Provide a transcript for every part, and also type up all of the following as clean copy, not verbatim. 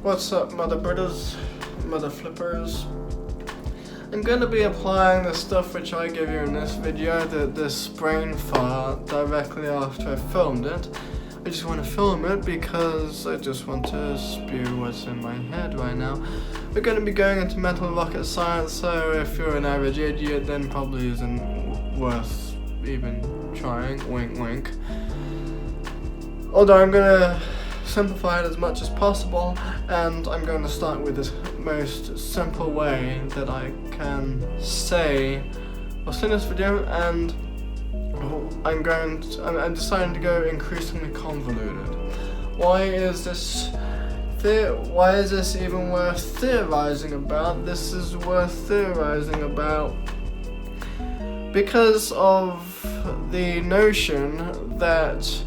What's up, mother brothers, mother flippers? I'm going to be applying the stuff which I give you in this video, this brain fart, directly after I filmed it. I just want to film it because I just want to spew what's in my head right now. We're going to be going into mental rocket science, so if you're an average idiot, then probably isn't worth even trying, wink wink. Although I'm going to simplify it as much as possible, and I'm going to start with this most simple way that I can say what's in this video, and I'm deciding to go increasingly convoluted. Why is this even worth theorizing about? This is worth theorizing about because of the notion that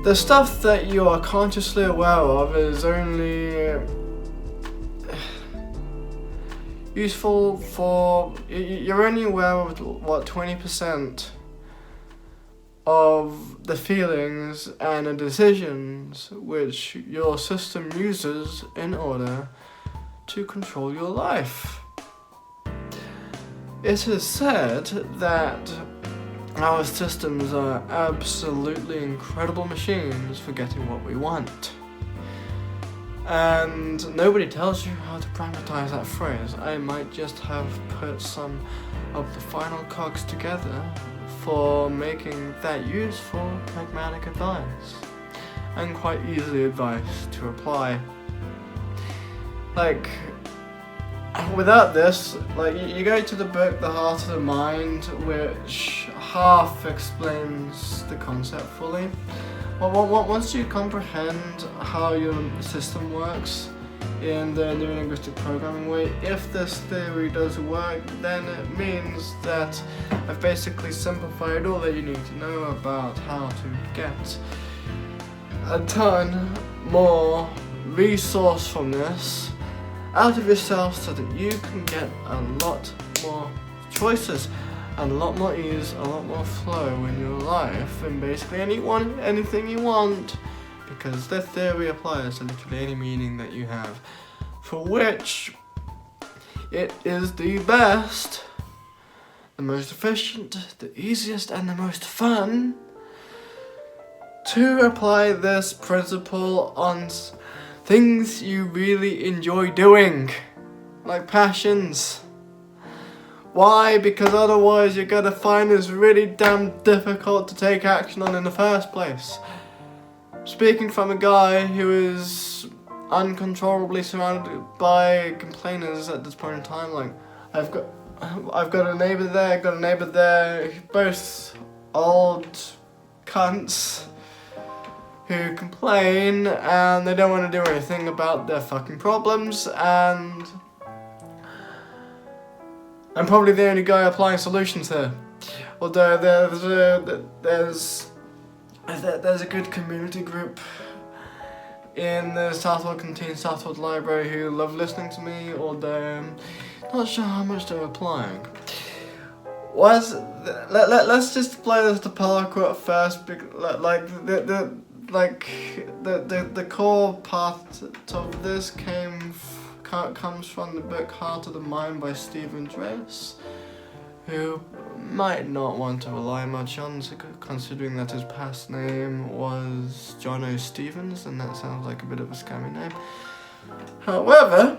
the stuff that you are consciously aware of is only useful for, you're only aware of what 20% of the feelings and the decisions which your system uses in order to control your life. It is said that our systems are absolutely incredible machines for getting what we want. And nobody tells you how to pragmatize that phrase. I might just have put some of the final cogs together for making that useful pragmatic advice. And quite easy advice to apply. Like, without this, like, you go to the book The Heart of the Mind, which half explains the concept fully. Well, once you comprehend how your system works in the neurolinguistic programming way, if this theory does work, then it means that I've basically simplified all that you need to know about how to get a ton more resourcefulness out of yourself so that you can get a lot more choices and a lot more ease, a lot more flow in your life, and basically anything you want, because the theory applies to literally any meaning that you have, for which it is the best, the most efficient, the easiest, and the most fun to apply this principle on things you really enjoy doing, like passions. Why? Because otherwise you're gonna find this really damn difficult to take action on in the first place. Speaking from a guy who is uncontrollably surrounded by complainers at this point in time, like, I've got a neighbour there, both old cunts who complain and they don't want to do anything about their fucking problems, and I'm probably the only guy applying solutions here. Although there's a good community group in the Southwold Canteen, Southwold Library who love listening to me, although I'm not sure how much they're applying. Let's just play this to parkour at first, the core part of this comes from the book Heart of the Mind by Stephen Dress, who might not want to rely much on, considering that his past name was John O. Stevens, and that sounds like a bit of a scammy name. However,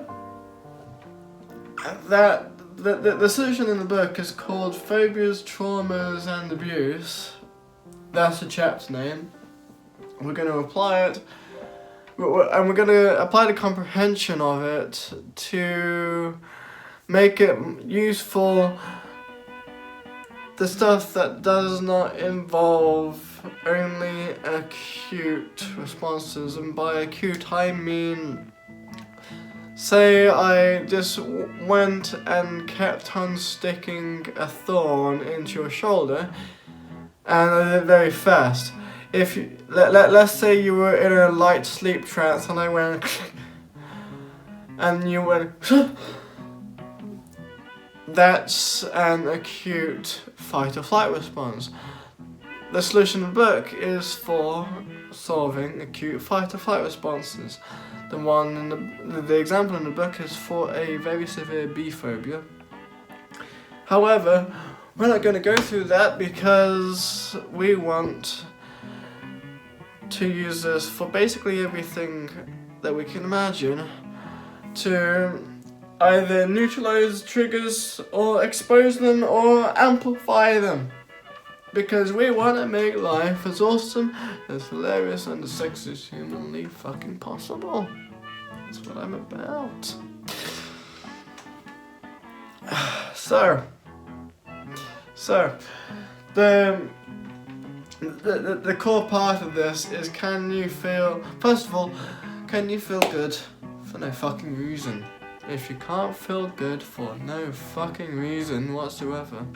the solution in the book is called Phobias, Traumas, and Abuse. That's the chapter name. We're going to apply it, and we're going to apply the comprehension of it to make it useful, the stuff that does not involve only acute responses. And by acute I mean, say I just went and kept on sticking a thorn into your shoulder, and I did it very fast. If you, let's say you were in a light sleep trance and I went and you went, that's an acute fight or flight response. the solution of the book is for solving acute fight-or-flight responses. The one in the example in the book is for a very severe bee phobia. However, we're not going to go through that because we want to use this for basically everything that we can imagine to either neutralize triggers or expose them or amplify them. Because we want to make life as awesome, as hilarious, and as sexy as humanly fucking possible. That's what I'm about. So the core part of this is, first of all, can you feel good for no fucking reason? If you can't feel good for no fucking reason whatsoever,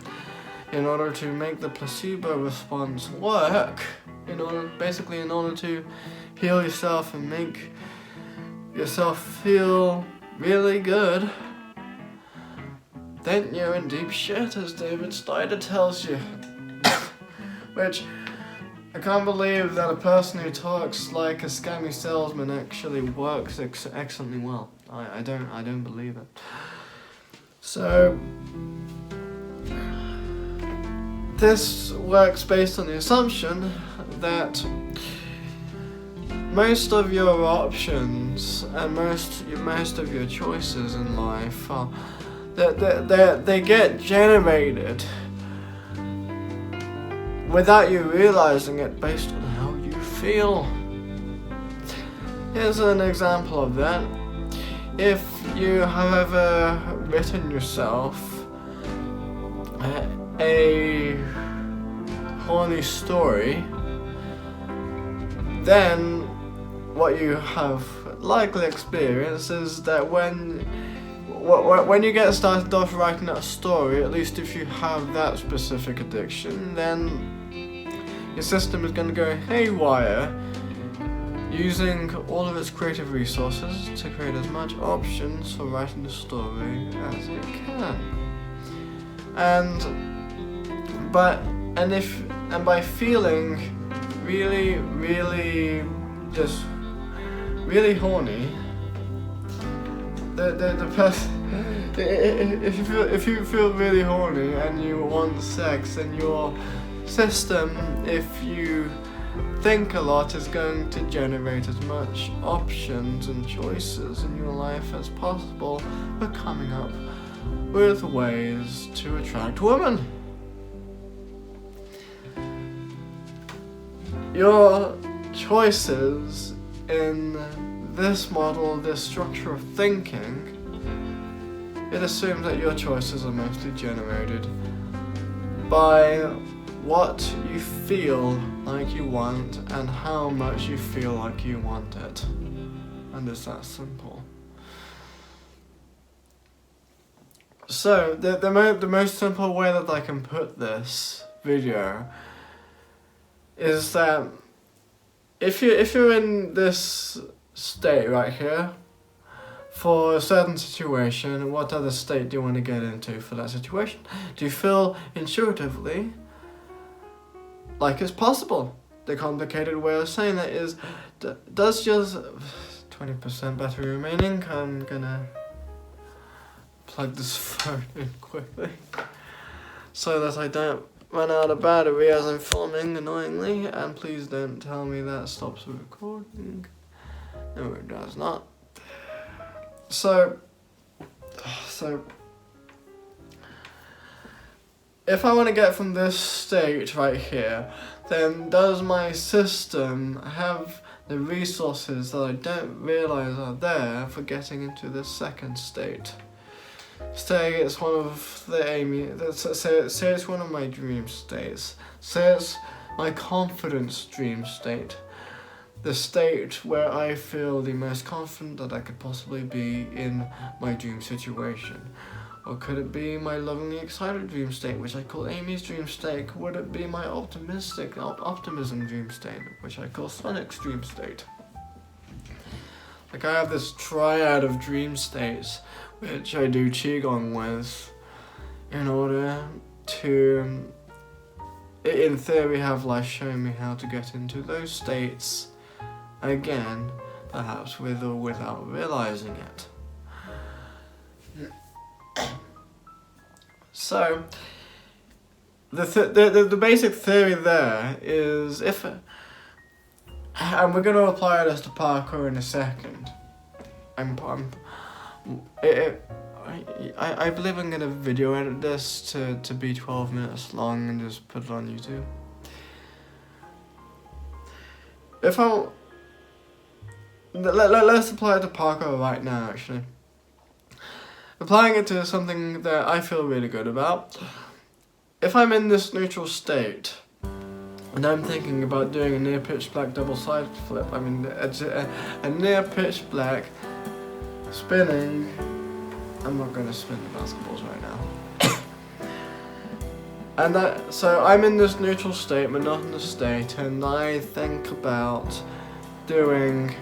in order to make the placebo response work, in order to heal yourself and make yourself feel really good, then you're in deep shit, as David Steiner tells you. Which, I can't believe that a person who talks like a scammy salesman actually works excellently well. I don't believe it. So, this works based on the assumption that most of your options and most of your choices in life are they get generated without you realizing it based on how you feel. Here's an example of that. If you have ever written yourself a horny story, then what you have likely experienced is that when you get started off writing that story, at least if you have that specific addiction, then your system is going to go haywire, using all of its creative resources to create as much options for writing the story as it can. And by feeling really horny, the person, if you feel really horny and you want sex, then your system, if you think a lot, is going to generate as much options and choices in your life as possible for coming up with ways to attract women. Your choices in this model, this structure of thinking, it assumes that your choices are mostly generated by what you feel like you want and how much you feel like you want it. And it's that simple. So, the most simple way that I can put this video is that if you're in this state right here for a certain situation, what other state do you want to get into for that situation? Do you feel intuitively like it's possible? The complicated way of saying that is, does just 20% battery remaining. I'm gonna plug this phone in quickly so that I don't run out of battery as I'm filming, annoyingly. And please don't tell me that stops the recording. No, it does not. So if I want to get from this state right here, then does my system have the resources that I don't realize are there for getting into this second state? Say it's one of say it's one of my dream states. Say it's my confidence dream state. The state where I feel the most confident that I could possibly be in my dream situation. Or could it be my lovingly excited dream state, which I call Amy's dream state? Would it be my optimism dream state, which I call Sonic's dream state? Like, I have this triad of dream states, which I do Qigong with, in order to in theory, have life shown me how to get into those states again, perhaps with or without realizing it. So, the basic theory there is and we're going to apply this to parkour in a second. I believe I'm going to video edit this to be 12 minutes long and just put it on YouTube. Let's apply it to parkour right now, actually. Applying it to something that I feel really good about. If I'm in this neutral state, and I'm thinking about doing a near pitch black double side flip, I mean a near pitch black spinning. I'm not going to spin the basketballs right now. And so I'm in this neutral state, monotonous state, and I think about doing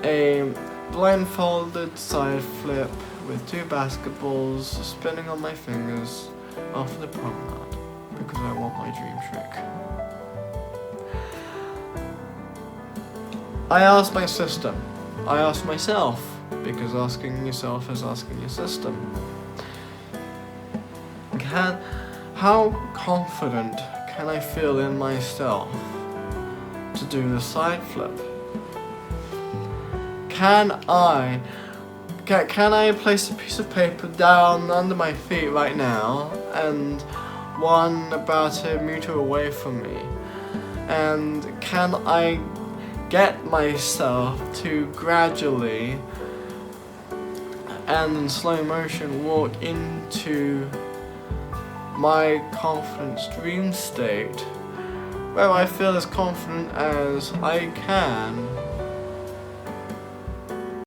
a blindfolded side flip with 2 basketballs spinning on my fingers after the promenade, because I want my dream trick. I ask my system. I ask myself, because asking yourself is asking your system. How confident can I feel in myself to do the side flip? Can I place a piece of paper down under my feet right now, and one about a meter away from me, and can I get myself to gradually and in slow motion walk into my confidence dream state, where I feel as confident as I can